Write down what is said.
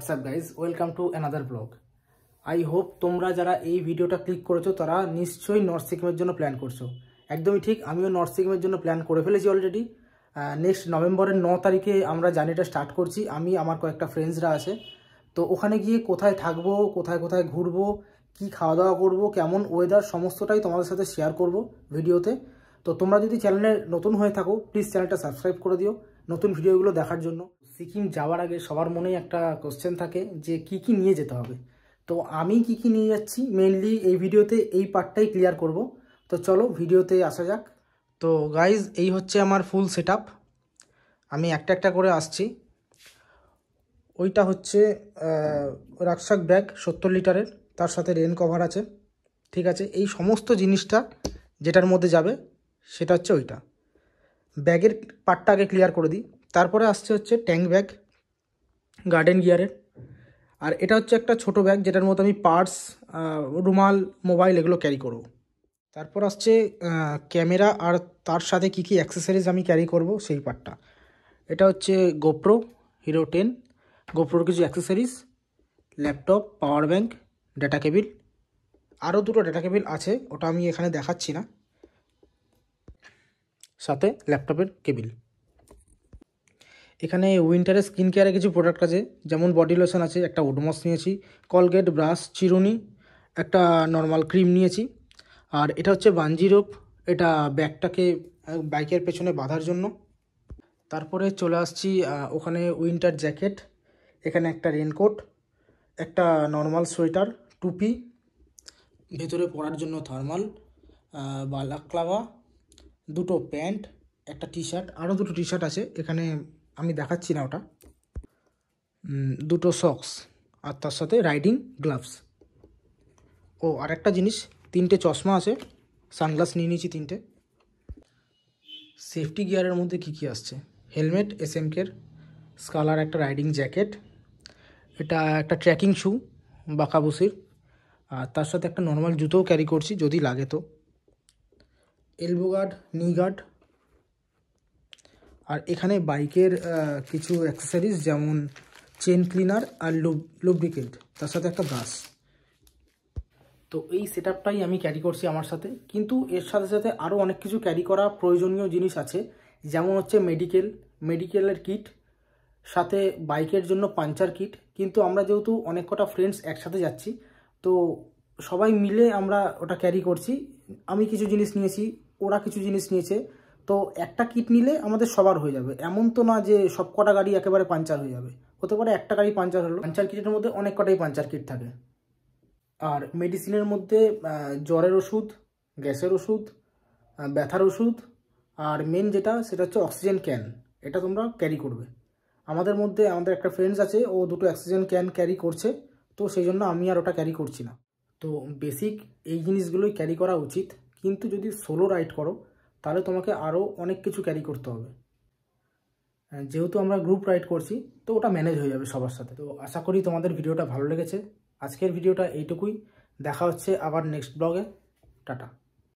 WhatsApp guys, welcome to another blog. I hope তোমরা যারা এই ভিডিওটা ক্লিক করেছো তারা নিশ্চয়ই নর্থ সিকিমের জন্য প্ল্যান করছো। একদমই ঠিক, আমিও নর্থ সিকিমের জন্য প্ল্যান করে ফেলেছি অলরেডি। নেক্সট নভেম্বরের 9 তারিখে আমরা জার্নিটা স্টার্ট করছি। আমি আমার কয়েকটা ফ্রেন্ডসরা আছে, তো ওখানে গিয়ে কোথায় থাকবো, কোথায় কোথায় ঘুরবো, কি খাওয়া দাওয়া করবো, কেমন ওয়েদার, সমস্তটাই তোমাদের সাথে শেয়ার করব ভিডিওতে। তো তোমরা যদি চ্যানেলে নতুন হয়ে থাকো প্লিজ চ্যানেলটা সাবস্ক্রাইব করে দিও নতুন ভিডিওগুলো দেখার জন্য। সিকিম যাওয়ার আগে সবার মনেই একটা কোশ্চেন থাকে যে কি কি নিয়ে যেতে হবে। তো আমি কি কি নিয়ে যাচ্ছি মেইনলি এই ভিডিওতে এই পার্টটাই ক্লিয়ার করব। তো চলো ভিডিওতে আসা যাক। তো গাইজ, এই হচ্ছে আমার ফুল সেটআপ। আমি একটা একটা করে আসছি। ওইটা হচ্ছে রাকসাক ব্যাগ 70 লিটারের, তার সাথে রেন কভার আছে। ঠিক আছে, এই সমস্ত জিনিসটা যেটার মধ্যে যাবে সেটা হচ্ছে ওইটা। ব্যাগের পার্টটা আগে ক্লিয়ার করে দিই, তারপরে আসছে হচ্ছে ট্যাঙ্ক ব্যাগ গার্ডেন গিয়ারের। আর এটা হচ্ছে একটা ছোট ব্যাগ যেটার মধ্যে আমি পার্স, রুমাল, মোবাইল এগুলো ক্যারি করব। তারপর আসছে ক্যামেরা আর তার সাথে কি কি অ্যাক্সেসরিজ আমি ক্যারি করব সেই পার্টটা। এটা হচ্ছে গোপ্রো হিরো 10, গোপ্রোর কিছু accessories, laptop, power bank, data cable, আরও দুটো ডাটা কেবিল আছে, ওটা আমি এখানে দেখাচ্ছি না, সাথে ল্যাপটপের কেবিল। এখানে উইন্টারের স্কিন কেয়ারের কিছু প্রোডাক্ট আছে, যেমন বডি লোশন আছে, একটা ওডোমস নিয়েছি, কলগেট, ব্রাশ, চিরুনি, একটা নর্মাল ক্রিম নিয়েছি। আর এটা হচ্ছে বাঞ্জি রোপ, এটা ব্যাগটাকে বাইকের পেছনে বাঁধার জন্য। তারপরে চলে আসছি ওখানে উইন্টার জ্যাকেট, এখানে একটা রেনকোট, একটা নর্মাল সোয়েটার, টুপি, ভেতরে পরার জন্য থার্মাল, বালাক্লাভা, দুটো প্যান্ট, একটা টি শার্ট, আরও দুটো টি শার্ট আছে এখানে আমি দেখাচ্ছি না ওটা, দুটো সক্স, আর তার সাথে রাইডিং গ্লাভস। ও আর একটা জিনিস, 3টে চশমা আছে, সানগ্লাস নিয়ে নিয়েছি 3টে। সেফটি গিয়ারের মধ্যে কি কি আসছে, হেলমেট এসএমকের, স্কালার একটা রাইডিং জ্যাকেট, এটা একটা ট্রেকিং শু বাকাবুসির, আর তার সাথে একটা নর্মাল জুতোও ক্যারি করছি যদি লাগে তো, এলবো গার্ড, নি গার্ড। আর এখানে বাইকের কিছু অ্যাক্সেসরিজ যেমন চেন ক্লিনার আর লুব্রিকেন্ট, তার সাথে একটা ব্রাশ। তো এই সেটআপটাই আমি ক্যারি করছি আমার সাথে, কিন্তু এর সাথে সাথে আরও অনেক কিছু ক্যারি করা প্রয়োজনীয় জিনিস আছে, যেমন হচ্ছে মেডিকেলের কিট, সাথে বাইকের জন্য পাঞ্চার কিট। কিন্তু আমরা যেহেতু অনেক কটা ফ্রেন্ডস একসাথে যাচ্ছি, তো সবাই মিলে আমরা ওটা ক্যারি করছি। আমি কিছু জিনিস নিয়েছি, ওরা কিছু জিনিস নিয়েছে, তো একটা কিট নিলে আমাদের সবার হয়ে যাবে। এমন তো না যে সব কটা গাড়ি একেবারে পাঞ্চার হয়ে যাবে, হতে পারে একটা গাড়ি পাঞ্চার হলো। পাঞ্চার কিটের মধ্যে অনেক কটাই পাঞ্চার কিট থাকে। আর মেডিসিনের মধ্যে জ্বরের ওষুধ, গ্যাসের ওষুধ, ব্যথার ওষুধ, আর মেন যেটা সেটা হচ্ছে অক্সিজেন ক্যান, এটা তোমরা ক্যারি করবে। আমাদের একটা ফ্রেন্ডস আছে, ও দুটো অক্সিজেন ক্যান ক্যারি করছে, তো সেই জন্য আমি আর ওটা ক্যারি করছি না। তো বেসিক এই জিনিসগুলোই ক্যারি করা উচিত, কিন্তু যদি সোলো রাইড করো তাহলে তোমাকে আরও অনেক কিছু ক্যারি করতে হবে। যেহেতু আমরা গ্রুপ রাইড করছি তো ওটা ম্যানেজ হয়ে যাবে সবার সাথে। তো আশা করি তোমাদের ভিডিওটা ভালো লেগেছে। আজকের ভিডিওটা এইটুকুই, দেখা হচ্ছে আবার নেক্সট ব্লগে। টাটা।